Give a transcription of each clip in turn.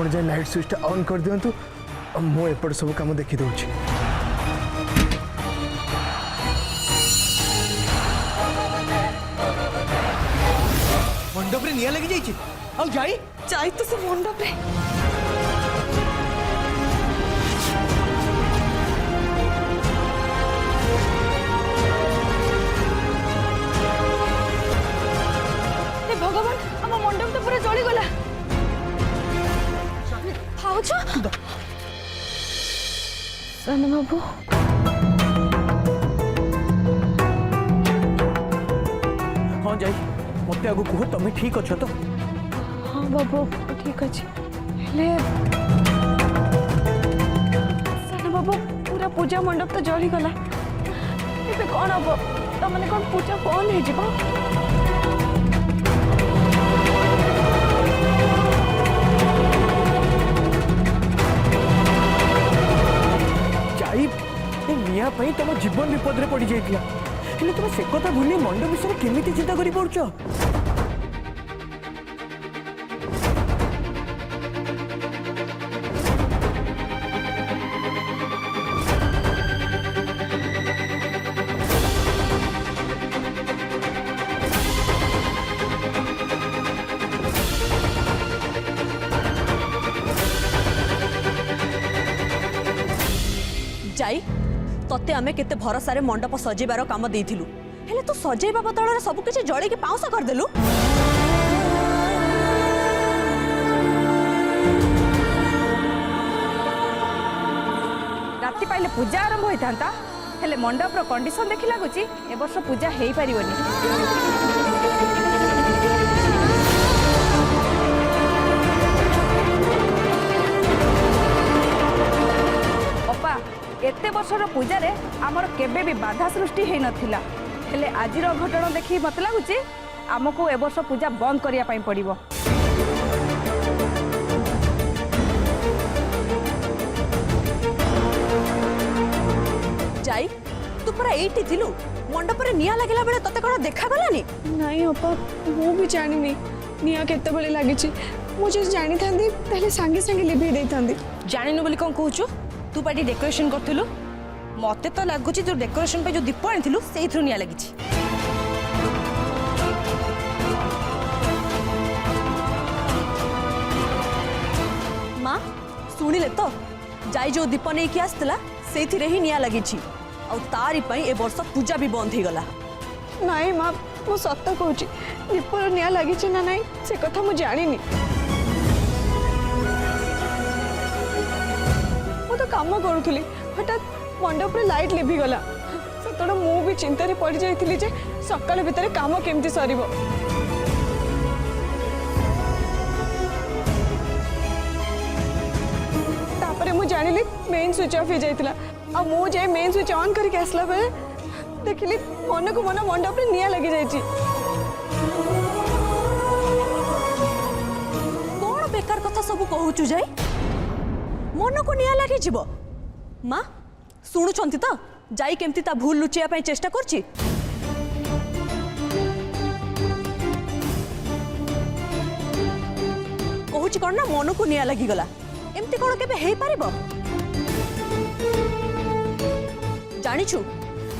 आपण जाए light switch on कर दिंतु मु एपट सब काम देखी दूची। मंडप रे निया लगी जाई आउ जाई जाई तो से मंडप रे भगवान हम मंडप तो पूरा जली गला। भाउज सन बाबू हाँ जाई मत आगु कह तुम ठीक अच्छ तो? हाँ बाबू ठीक अच्छे हेले सन बाबू पूरा पूजा मंडप तो जली गला ए कौन हम तमने कौन पूजा बंद हो जीवो? निया तुम जीवन विपद में पड़ जाइए तुम से कथा भूली मंडप विषय केमी चिंता कर पड़छ? जाई तते आमे केते भरोसा रे मंडप सजेबार काम देइथिलु हेले तू सजेबा बदल रे सब किछि जळी के पाउसा कर देलु। राति पाइले पूजा आरंभ होइतांता हेले मंडप रो कंडीशन देखि लागुची ए वर्ष पूजा हेई परिवनी। एते वर्षर पूजा रे आमर केबे भी बाधा सृष्टि हेई नथिला हेले आजिर घटना देखि मत लागुची आमको ए वर्ष पूजा बंद करिया पई पड़िबो। जाई तू पूरा एठी थिलु मंडप रे निया लागला बेले तते कोन देखा गलानी? नहीं अपा मु भी जानिनी निया केते बेले लागिची मुझे जानी थांदी ताले संगे संगे लिभे देई थांदी। जानिनु बोली कोन कहूछु तू पाटी डेकोरेशन करथिलु मते तो लागुची जो डेकोरेशन पे जो दीप आनिथिलु सेइथरु निया लागिची। मां सुनिले तो जाई जो दीप नै कि आस्तला सेइथिरे ही निया लागिची और तारी पई ए वर्ष पूजा भी बंद ही गला। नहीं माँ मु सत्य कहूची दीपर निया लागिची ना नहीं से कथा मु जानिनी। मु तो काम करूथली हठात मंडप रे लाइट लिभि गला सेतडा मु भी चिंता रे पड़ जाइथिली जे सकाळ भितरे काम केमती सरीबो। तापरे मु जानिली मेन स्विच ऑफ हो जाइतिला आ मु जे मेन स्विच ऑन करके आसला बेले देखिली मन को मन मंडप रे निया लगी जाइची। कोन बेकार कथा सब कहूचु जाई मन को निया लागी जीवो। मां शुणुछंती तो जाई केमती ता भूल लुचिया पई चेष्टा करची। कहूची कोन ना मन को निया लागी गला एमती कोन केबे हेई पारिबो? जानिछु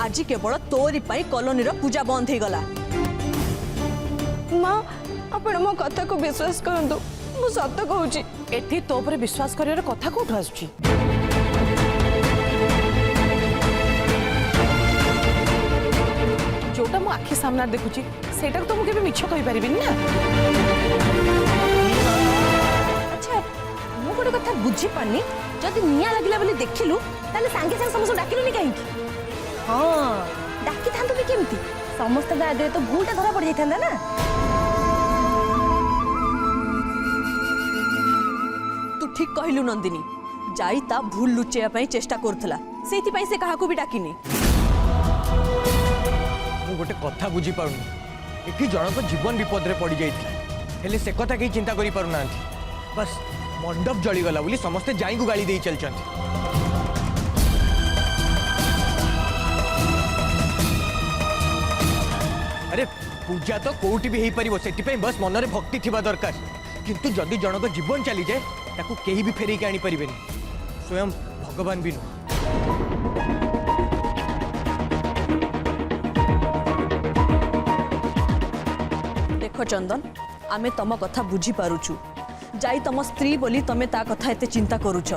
आज केवल तोरी पई कॉलोनी रो पूजा बंद हे गला। माँ आपण मो कथा को विश्वास करंतु मु सत्य कहूची एठी तो पर विश्वास करियर कथा कोठ आसुची? जोटा मो आखि सामना देखुची सेटा तो मु केबे मिछ कहि परिबिनी ना। अच्छा मु गोटे कथा बुझी पानी जदि निया लागिला बोली देखिलु ताले सांगे सांगे समस्त डाकिलुनी काहे? हाँ डाकी थांतु भी केमती समस्त आगे तो भूलटा धरा पड़ जाइथांदा ना। तू ठीक कहलु नंदिनी जाई ता भूल लुचेया पई चेष्टा करथला सेति पई से काहाकू भी डाकिनी। मु गोटे कथा बुझी पारुनी एठी जनक जीवन विपद रे पड़ी जाइथिला हेले से कथा के चिंता करि पारु नांती बस मंडप जली गला बोली समस्त जाई को गाली देई चलचंती। अरे पूजा तो कोउटी भी हेई परिबो सेति पई बस मन रे भक्ति थिबा दरकार किंतु जदि जनक जीवन चली जाए ताकू केही भी फेरी के आनी परिबेनी स्वयं भगवान भी नुह। देख चंदन आमे तम कथा बुझी पारुछु जाई तम स्त्री बोली तमे ता कथा एते चिंता करूछ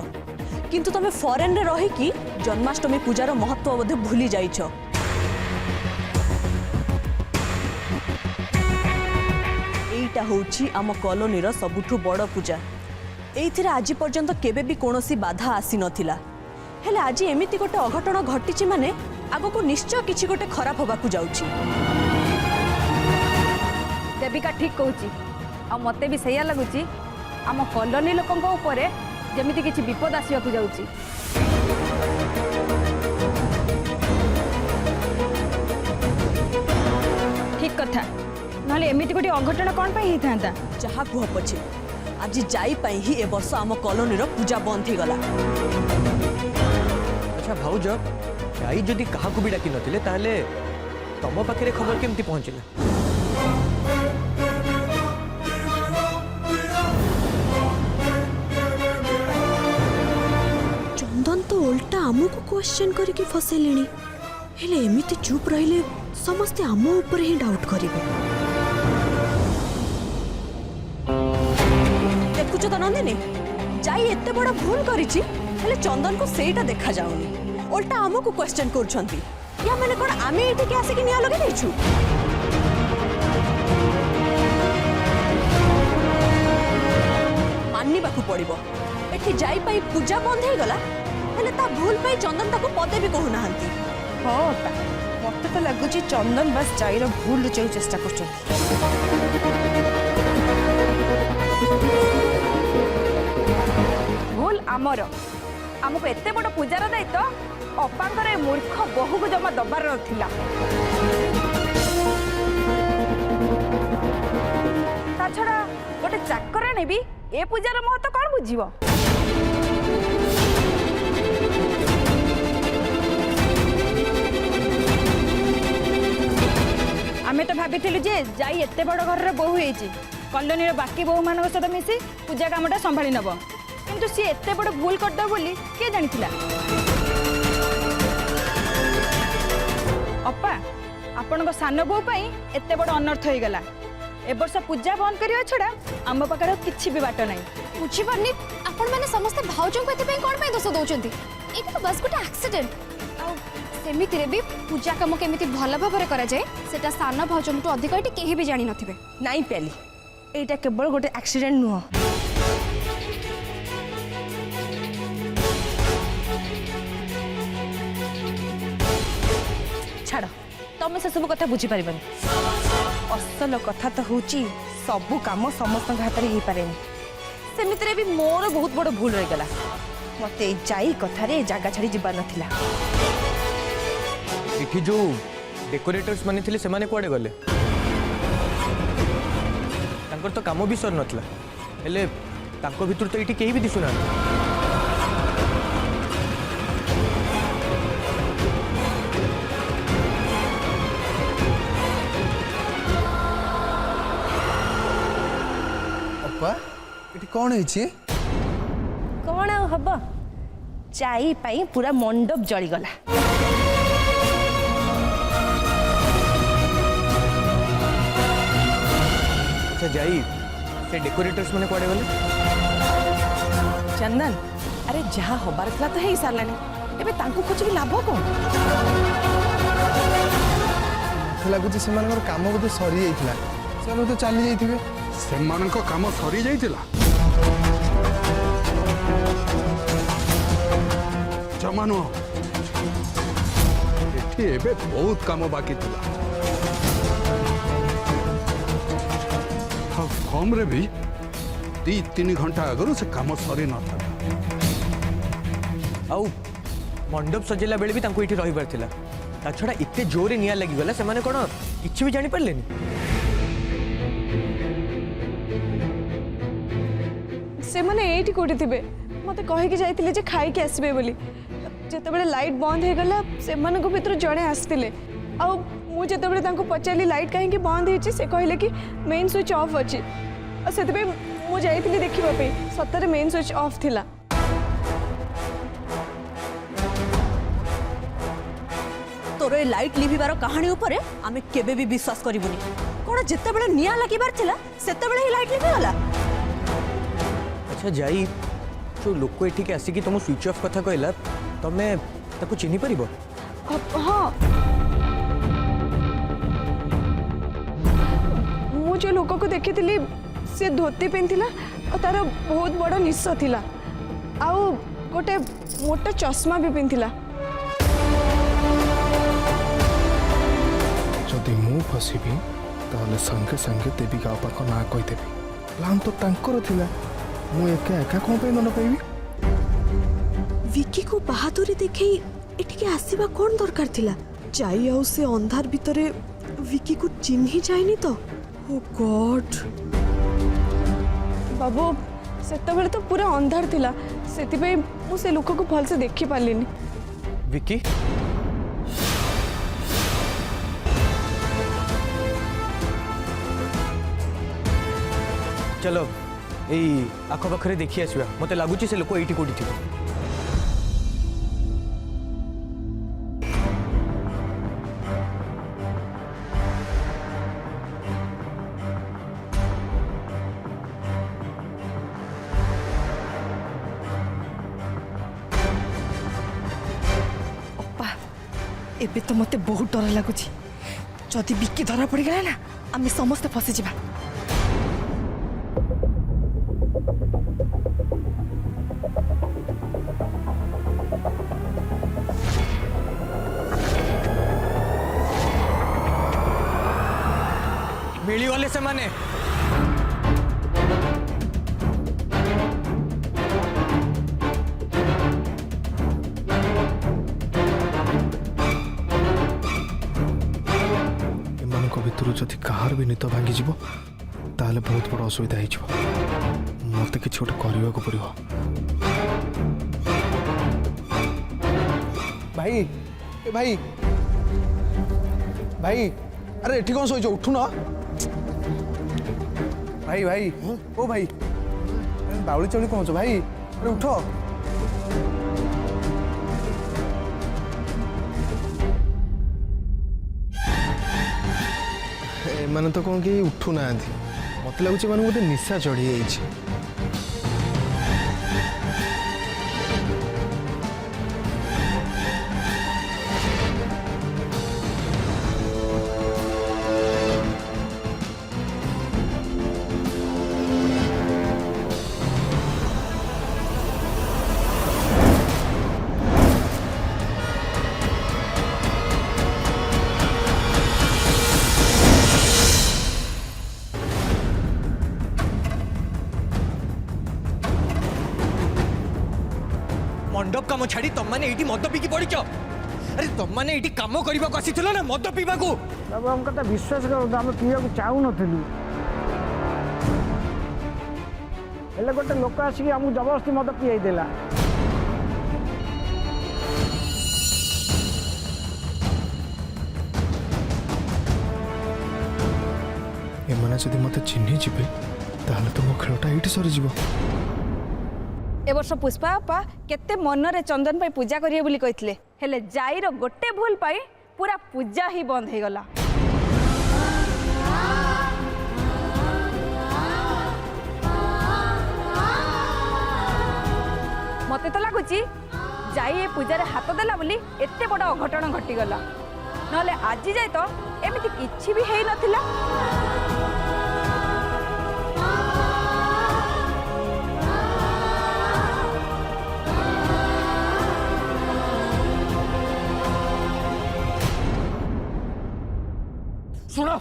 किंतु तमे फॉरेन रे रही कि जन्माष्टमी पूजार महत्व बोधे भूली जाइछ। एइटा होउछि आम कॉलोनी सबुठु बड़ पूजा एइथिरे आज पर्यंत केबे भी कोनोसी बाधा आसी नथिला हेले आज एमिति गोटे अघटन घटिछि माने आगो निश्चय किछि गोटे खराब होबाकू जाउछि। देविका ठीक कहूची आ मते भी सैया लगुची आम कॉलोनी लोकंक ऊपर जेमिति किछि विपद आसियाकू जाउची। ठीक कथा नहले एमिति गोटे अघटन कौन पाई हिथांता जहा कुह पछे आज जाई पाई ही ए वर्ष आम कॉलोनी पूजा बंद हो गला। अच्छा भाउज जाई जदि काहाकू भी डाकी नथिले ताहले तम पाखरे खबर केमती पहुंचले? चंदन तो उल्टा आमको क्वेश्चन करके फसेलेनी हेले एमिति चुप रहिले समस्ते आम ऊपर ही डाउट करिवे। देखुछ तो नंदिनी जाई एते बड़ भूल करिछि हेले चंदन को सेटा देखा जाउनी उल्टा आमको क्वेश्चन करछंती या माने कोन आमे एठी के आसे कि निया लगे दैछु। माननी बाकू पड़िबो एठी जाई पाई पूजा बंद हे गला हेले ता भूल पाई चंदन ताको पदे भी कहू नाहंती। हाँ मत तो लगुच चंदन बस जाइर भूल लुचाई चेष्टा कर भूल आमर आमको एते बड़ पूजार दायित्व अपांकर ए मूर्ख बहु को जमा दबार नथिला। ता छड़ा गोटे चाकराणी भी ए पूजार महत्व कौन बुझिबो? आमे तो भाभी जे जाई एते बड़ घर बोहू होईची कॉलोनी बाकी बोहू मान सहित मिसी पूजा कामटा संभाली नब किंतु सी एते बड़ भूल करद बोली के जानिथिला? अपा आपण सान बो एते बड़ अनर्थ हो गला ए वर्ष पूजा बंद करिया छड़ा आम पाखर किछि भी बाट नाही। बुझी पारनी आपण माने समस्त भाउजों को एते पे कोन पे दोष दउचंती एटा तो बस गोटे एक्सीडेंट आ सेमिति रे भी पूजा काम केमिति भल भाबरे करा जाय सेटा साना भाउजों तो अधिक एटी केही भी जानि नथिबे। नाई प्याली एटा केवल गोटे एक्सीडेंट नुह छाड़ तमे से सब कथा बुझी पारिबनी असल कथा तो होची सबु काम समस्त हाथ में हो पारे सेमिति रे भी मोर बहुत बड़ भूल रही गला मते जाई कथा रे जागा छाड़ी जिबार नथिला। इठी जो डेकोरेटर्स माने थिले से माने कोडे गले तांकर तो काम भी सर नथला हेले तांको भितर तो इठी केही भी दिसुना। अपा एटी कौन है? कौन आ हब जाई पाई पूरा मंडप जली गला। अच्छा जाई से डेकोरेटर्स माने कोडे गले? चंदन अरे जहाँ हबार था तो है सारानी एबे तांको कुछ भी लाभ कौन लगुच से काम बोधे सरी जाइथिला से तो चली जाइथिबे सेमानक काम सरी जाइतिला जमा नुह एठी एबे बहुत काम बाकी थिला कम रे भी 2-3 घंटा आगु से काम सरी न था आउ मंडप सजेला बेले भी तांको इठी रहिबार थिला ता छड़ा इत्ते जोरे निया लागि गला से माने कोन किछि भी जानि परलेनी। से माने एठी कोठी थिबे मते कहि के जाइतिले जे खाई के आसबे बोली जते बेले लाइट बंद हे गला से माने को भीतर जणे आस्तिले आ मु जते बेले तांको पचाली लाइट काहे के बंद हेची से कहले कि मेन स्विच ऑफ अछि आ सेते बे ମୁଁ ଯାଇଥିଲି ଦେଖିବା ପାଇଁ ସତରେ ମେନ୍ ସୁଇଚ୍ ଅଫ୍ ଥିଲା। तोर ए लाइट लिभिबार कहानी उपरे आमे केबे भी विश्वास करिबुनी। कोन जेतेबेले निया लागिबार थिला सेतेबेले ही लाइट लिभिगला। अच्छा जाई जो लोक एठिक आसिकी तुम स्विच ऑफ कथा कहला तमे ताको चिन्हि परिबो? हाँ मु जो लोक को देखी सी धोती पिंधिला और तार बहुत बड़ निश थिला आउ गोटे मोटा चश्मा भी पिंधिला। जदि मु फसबी ताहले संगे संगे देविका पाख ना कहीदेवी। प्लान तो तांकर थिला मु एका एका कौन पे दंड पाइबी? विकी को बहादुरी देखई एठिके आसीबा कोन दरकार थिला? जाई आउ से अंधार भितरे विकी को चिन्ही जाइनी तो। ओ गॉड बाबू सेतबेले तो पूरा अंधार थिला सेति पे मु से लोक को भल से देखि पालिनी। विकी चलो एई आखो पाखरे देखि आसीबा मते लागुची से लोक एठी कोठी थिबो। एबे तो मते बहुत डर लागुची। जदि विकी धरा पड़ी गला ना आमे समस्त फसी जिबा। मिलीगले से माने भितर जदि कहार भी निद भांगी जीव ताहले बहुत बड़ असुविधा हो मत कि गोटे करने को पड़ो। भाई ए भाई भाई अरे एठी कौन सोच उठू ना भाई भाई ओ भाई बाउली चौली कौन भाई अरे उठ मैंने तो कौन कि उठू ना मत लगुच मैंने गोटे निशा चढ़ी जाइए। मंडप काम छाड़ी तुम मैंने ये मद पीकी पड़च। अरे तुम मैंने ये कम करने को आसी ना मद पीवा को। बाबू हम कथा विश्वास कर आम पीवा चाहू नथिलु हेले गोटे लोक आसिक आमको जबरदस्ती मद पियाई देला। एमाने जदि मते चिन्ही जिबे ताहले तो मो खेलटा एठी सरी जिवो। ए वर्ष पुष्पा अपा केते मनरे चंदन पाई पूजा करिए बोली कहितले हेले जाईर गोटे भूल पाई पूरा पूजा ही बंद हो गला। मते तो लगुची जाई ए पूजा रे हाथ देला बोली एते बड़ अघटन घटी गला नले आज जाए तो एमिति किछि भी हेई नथिला। सुनो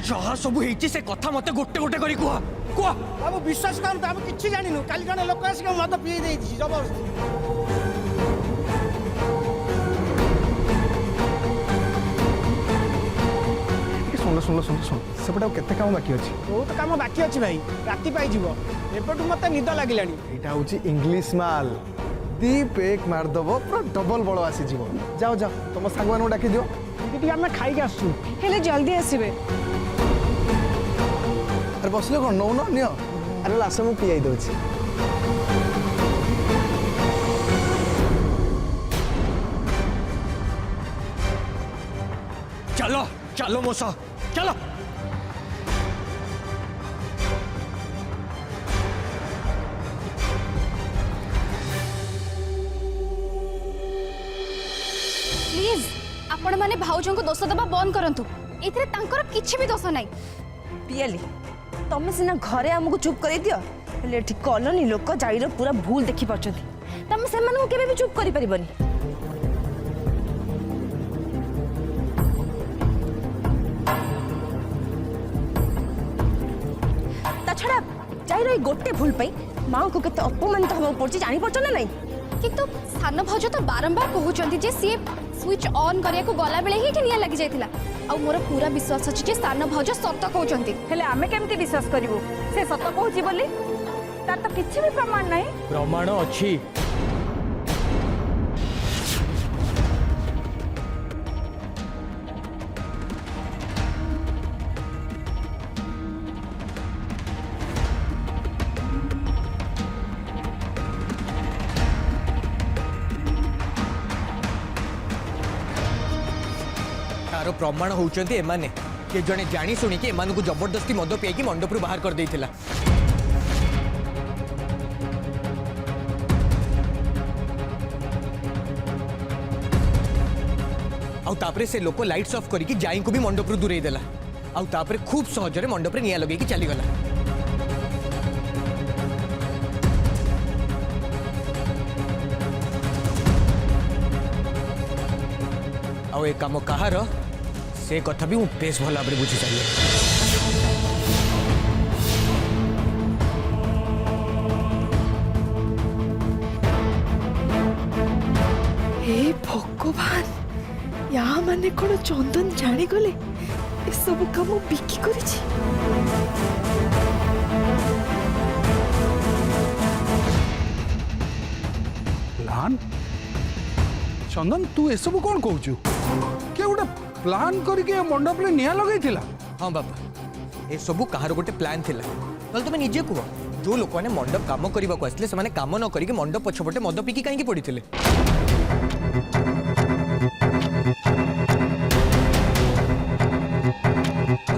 जहाँ सब होती से कथा मत गोटे गोटे करी कह कह। बाबू विश्वास कर आम कि जानु काली जन लोक आसिक मद पी जबरदस्ती। शुण शुण शुण शुण सेपटे केते काम बाकी अच्छी? बहुत काम बाकी अच्छी भाई राति पाइब एपटू मत निद लगे। यहाँ हूँ इंग्लिश माल दीप एक मारदेव पूरा डबल बड़ आसीज। जाओ जाओ तुम सांग मान डाकी दियो आम खाई आसू हेले जल्दी आसीबे। अरे बसले कौन नौ ना नियो अरे लास्ट मु पियाई दଉଛି चलो चलो मोसा चलो प्लीज आपण माने भाउजों को दोष दबा बंद करंतु एथरे तांकर किछि भी दोष नाही पियाली तमे सिना घरे हमको चुप कर दियो हेले एठी कॉलोनी लोक जाईर पूरा भूल देखि परछथि तमे सेमान को केबे भी चुप करि परिबनी ता छड़ा जाईर ए गोटे भूल पई मां को केते अपमानित होबो पड़छि जानि परछ ना नहीं किंतु सान भाउज तो बारंबार कहउचंती जे सी स्विच ऑन करिया को गला बेले ही निया लागि जायतिला आ मोर पूरा विश्वास अछि जे सान भाउज सत कहउचंती हेले आमे केमती विश्वास करिवो से सत कहूची बोली तार तो किछि भी प्रमाण नाही प्रमाण अछि तार प्रमाण होउचंती एमाने के जने जानी सुनी के एमान को जबरदस्ती मद पियाकी मंडप रु बाहर कर देइथिला आउ तापरे से लोक लाइट्स ऑफ करिकी जाई को भी मंडप रु दूरेई देला आउ तापरे खूब सहजरे मंडप रे निया लगेई की चली गला आउ ए काम कहार से कथा भी बेस भल भाव बुझी चाहिए हे भगवान या माने कोन चंदन जानी गले ए सब काम बिकी करिछि प्लान चंदन तू ए सब कौन कहूचु के गोटे प्लान करके मंडप रे निया लगैथिला हाँ बाबा ए सबू कहार गोटे प्लान थिला नल तुम निजे कह जो लोक मैंने मंडप काम करने को आसते से काम न करके मंडप पछपटे मद पिकी कहीं पड़ी थे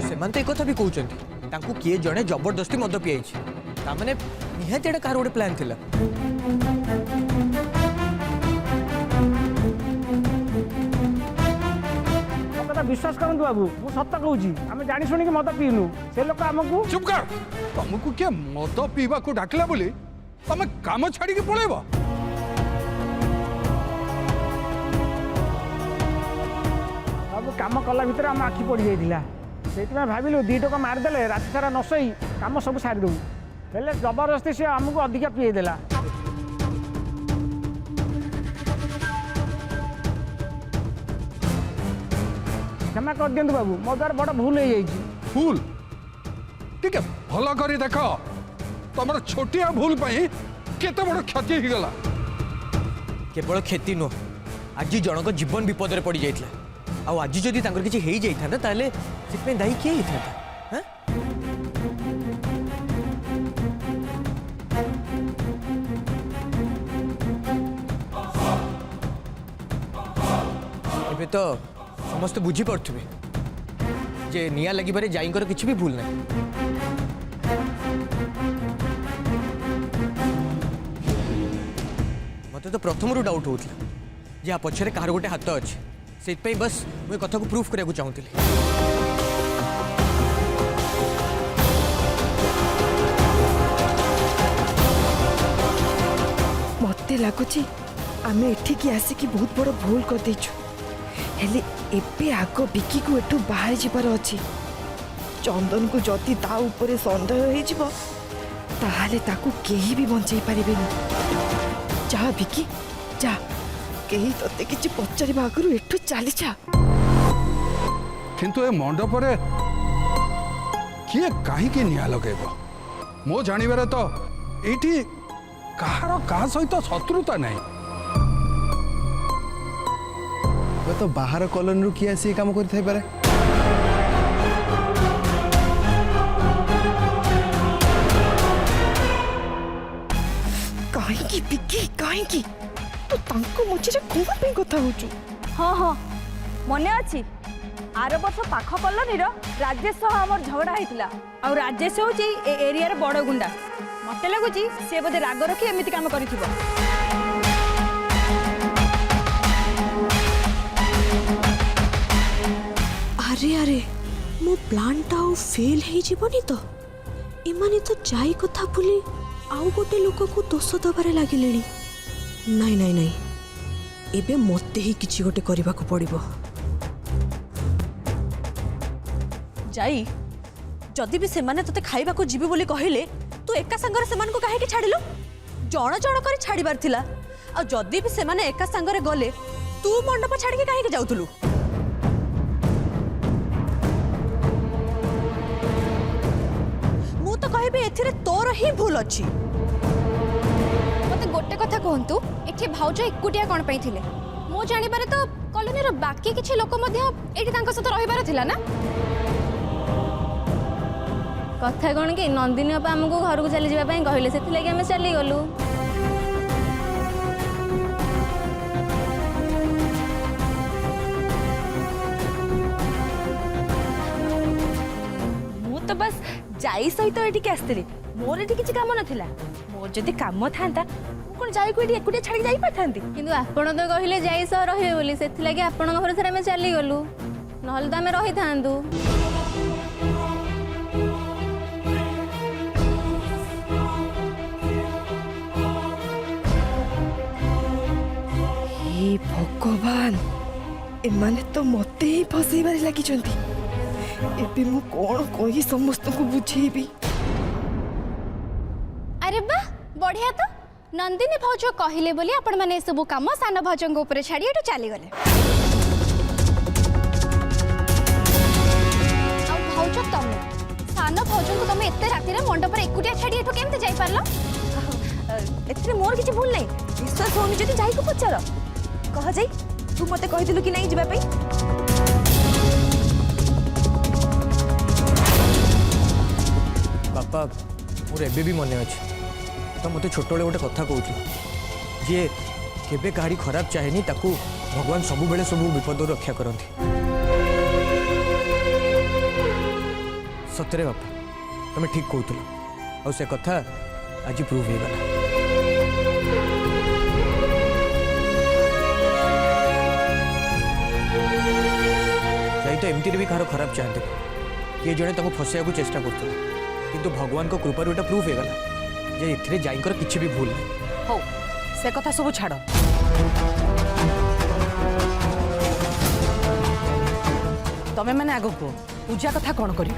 से तो एक भी कहते किए जड़े जबरदस्ती मद पियाई ताने निहाती एटा कहार गोटे प्लान थिला विश्वास करंतु बाबू मु सत्य कहूची आमे जानि सुनी के मद पीनु से लोक हमकु चुप कर तुमको क्या मद पीवा को डाकला बोली तमे काम छाड़ी के पळेबो बाबू काम कला भितर हम आखि पड़ी जाइतिला सेति भाबिलु 2 टका मार देले रात सारा नसई काम सब सारी दउ हेले जबरदस्ती से हमकु अधिका पिए देला क्षमा कर दियंतु बाबू मो द्वारा बड़ भूल हो जाइए भूल ठीक है भल करी देख तुम छोटिया भूल पाई केते बड़ क्षति हो गला केवल क्षति नुह आज जनक जीवन विपद में पड़ जाइए आज जदि किसी हो जाता ताले से दायी किए होता एबे तो समस्त बुझी पड़े जे निया लगे जाईकर किसी भी भूल ना मत तो प्रथम डाउट होता जे पछरे कहार गोटे हाथ अच्छे से बस मुझे कथा को प्रूफ करने चाहूँगी मत लगुच आम एठिकी आसिकी बहुत बड़ भूल कर देचु हेले एबे आग बिकी को एठू बाहर जीवार अच्छी चंदन को जदि ता ऊपर सन्देह हो ताहले ताकू केही भी बंचाई पारिबेनी जा बिकी जा केही तते किछि पचारिबा आगरु एठू चली जा किंतु ए मंडप रे किए काहे के निया लगेबो मो जानिबारे तो एठी कहार का सहित शत्रुता नहीं तो बाहर कॉलोनी रु किए आसी काम करि थाई पारे କାହିଁକି ତୁ ତାଙ୍କ ମଝିରେ କ'ଣ ପାଇଁ କଥା ହଉଛୁ? ହଁ ହଁ ମନେ ଅଛି ଆର ବର୍ଷ ପାଖ କଲୋନୀର ରାଜେଶ ସହ ଆମର ଝଗଡ଼ା ହେଇଥିଲା। ଆଉ ରାଜେଶ ହେଉଛି ଏ ଏରିଆର ବଡ଼ ଗୁଣ୍ଡା। ମତେ ଲାଗୁଛି ସେ ବୋଧେ ରାଗ ରଖି ଏମିତି କାମ କରିଥିବ। ଆରେ ଆରେ ମୋ ପ୍ଲାନ୍ଟା ଆଉ ଫେଲ୍ ହେଇଯିବନି ତ? ଏମାନେ ତ ଯାଇ କଥା ଭୁଲି ଆଉ ଗୋଟେ ଲୋକକୁ ଦୋଷ ଦେବାରେ ଲାଗିଲେଣି। ନାଇଁ ନାଇଁ ନାଇଁ, ଏବେ ମତେ ହିଁ କିଛି ଗୋଟେ କରିବାକୁ ପଡ଼ିବ। ଯାଇ ଯଦି ବି ସେମାନେ ତତେ ଖାଇବାକୁ ଯିବେ ବୋଲି କହିଲେ ତୁ ଏକା ସାଙ୍ଗରେ ସେମାନଙ୍କୁ କାହିଁକି ଛାଡ଼ିଲୁ? ଜଣ ଜଣ କରି ଛାଡ଼ିବାର ଥିଲା। ଆଉ ଯଦି ବି ସେମାନେ ଏକା ସାଙ୍ଗରେ ଗଲେ ତୁ ମଣ୍ଡପ ଛାଡ଼ିକି କାହିଁକି ଯାଉଥିଲୁ? ମୁଁ ତ କହିବି ଏଥିରେ ତୋର ହିଁ ଭୁଲ ଅଛି। ମତେ ଗୋଟେ କଥା କୁହନ୍ତୁ, ଏଠି ଭାଉଜ ଏକୁଟିଆ କ'ଣ ପାଇଁ ଥିଲେ? ମୁଁ ଜାଣିବାରେ ତ କଲୋନୀର ବାକି କିଛି ଲୋକ ମଧ୍ୟ ଏଠି ତାଙ୍କ ସହିତ ରହିବାର ଥିଲା ନା? କଥା କ'ଣ କି ନନ୍ଦିନୀ ଅପା ଆମକୁ ଘରକୁ ଚାଲିଯିବା ପାଇଁ କହିଲେ, ସେଥିଲାଗି ଆମେ ଚାଲିଗଲୁ। ମୁଁ ତ ବାସ୍ ଯାଇ ସହିତ ଏଠିକି ଆସିଥିଲି। ମୋର ଏଠି କିଛି କାମ ନଥିଲା। ମୋର ଯଦି କାମ ଥାନ୍ତା ମୁଁ କ'ଣ ଯାଇକୁ ଏଠି ଏକୁଟିଆ ଛାଡ଼ିକି ଯାଇପାରିଥାନ୍ତି? କିନ୍ତୁ ଆପଣ ତ କହିଲେ ଯାଇ ସହ ରହିବେ ବୋଲି, ସେଥିଲାଗି ଆପଣଙ୍କ ଘରେ ଥରେ ଆମେ ଚାଲିଗଲୁ, ନହେଲେ ତ ଆମେ ରହିଥାନ୍ତୁ। ହେ ଭଗବାନ, ଏମାନେ ତ ମତେ ହିଁ ଫସେଇବାରେ ଲାଗିଛନ୍ତି। ଏବେ ମୁଁ କ'ଣ କହି ସମସ୍ତଙ୍କୁ ବୁଝେଇବି? ଆରେ ବା ବଢିଆ ତ। ନନ୍ଦିନୀ ଭାଉଜ କହିଲେ ବୋଲି ଆପଣ ମାନେ ଏସବୁ କାମ ସାନ ଭାଉଜଙ୍କ ଉପରେ ଛାଡ଼ି ଏଠୁ ଚାଲିଗଲେ। ଆଉ ଭାଉଜ ତମେ ସାନ ଭାଉଜଙ୍କୁ ତମେ ଏତେ ରାତିରେ ମଣ୍ଡପରେ ଏକୁଟିଆ ଛାଡ଼ି ଏଠୁ କେମିତି ଯାଇପାରିଲ? ଏଥିରେ ମୋର କିଛି ଭୁଲ ନାହିଁ। ବିଶ୍ୱାସ ହଉନି ଯଦି ଯାଇକୁ ପଚାର। କହ ଯାଇ, ତୁ ମତେ କହିଥିଲୁ କି ନାଇଁ ଯିବା ପାଇଁ? ବାପା ମୋର ଏବେ ବି ମନେ ଅଛି ତ ମୋତେ ଛୋଟବେଳେ ଗୋଟେ କଥା କହୁଥିଲି, ଯିଏ କେବେ କାହାରି ଖରାପ ଚାହେଁନି ତାକୁ ଭଗବାନ ସବୁବେଳେ ସବୁ ବିପଦରୁ ରକ୍ଷା କରନ୍ତି। ସତରେ ବାପା ତମେ ଠିକ୍ କହୁଥିଲ, ଆଉ ସେ କଥା ଆଜି ପ୍ରୁଭ୍ ହେଇଗଲା। ଯାଇ ତ ଏମିତିରେ ବି କାହାର ଖରାପ ଚାହାନ୍ତି, କିଏ ଜଣେ ତାଙ୍କୁ ଫସାଇବାକୁ ଚେଷ୍ଟା କରୁଥିଲା, କିନ୍ତୁ ଭଗବାନଙ୍କ କୃପାରୁ ଏଇଟା ପ୍ରୁଭ୍ ହେଇଗଲା ଯେ ଏଥିରେ ଯାଇଙ୍କର କିଛି ବି ଭୁଲ ନାହିଁ। ହଉ ସେ କଥା ସବୁ ଛାଡ଼। ତମେ ମାନେ ଆଗକୁ ପୂଜା କଥା କ'ଣ କରିବ?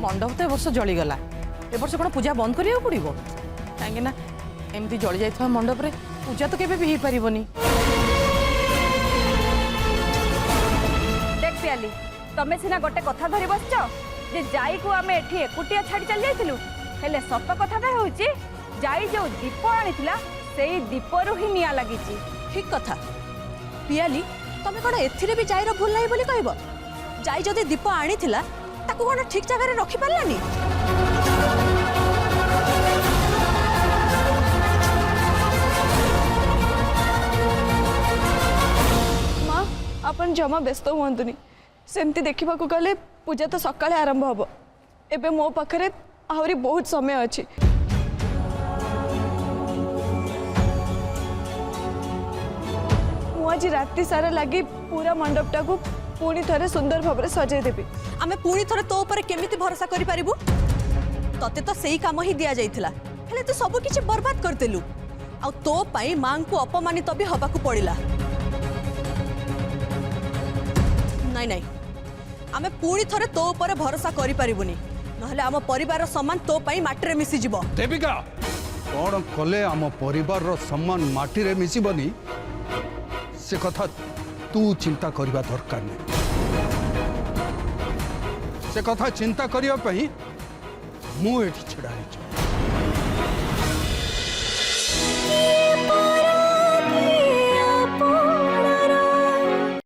ମଣ୍ଡପ ତ ଏ ବର୍ଷ ଜଳିଗଲା, ଏ ବର୍ଷ କ'ଣ ପୂଜା ବନ୍ଦ କରିବାକୁ ପଡ଼ିବ? କାହିଁକି ନା ଏମିତି ଜଳି ଯାଇଥିବା ମଣ୍ଡପରେ ପୂଜା ତ କେବେ ବି ହେଇପାରିବନି। देख पियाली, तमे सिना गोटे कथा धरी बसछ जे जाईको आमे एठी एकुटिया छाड़ी चल जाइथिलु, हेले सत कथाटा होउची जाई जो दीप आनिथिला सेई दीपरु ही निया लागिची। ठीक कथा पियाली, तमे कोन एथिरे भी जाईर भूल नाही बोली कहबो? जाई जदी दीप आनिथिला ताकू कोन ठीक जगह रे रखि पारलानी? माँ अपन जमा व्यस्त हुअंतुनी। सेमती देखा गले पूजा तो सकाळे आरंभ हम। एबे मो पाखरे आहरी बहुत समय अच्छी। आज राति सारा लगी पूरा मंडपटा को पुणी थरे सुंदर भाव सजाई देबी। आमे पुणी थरे तो ऊपर केमिति भरोसा करि पारिबु? तते तो सेही काम ही दिया जाइथिला, हेले तू सब किछि बर्बाद करतेलु। आ तो पई मां को अपमानित भी हबाकू पड़िला। नहीं नहीं, आमे पुणी थरे तो ऊपर भरोसा करि पारिबुनी, नहले आम परिवार सम्मान तो पई माटी रे मिसी जिवो। देविका कौन कले आम परिवार सम्मान माटी रे मिसिबनी से कथा तू चिंता करबा दरकार नहीं। से कथा चिंता करिया पई मु एठी छडा है।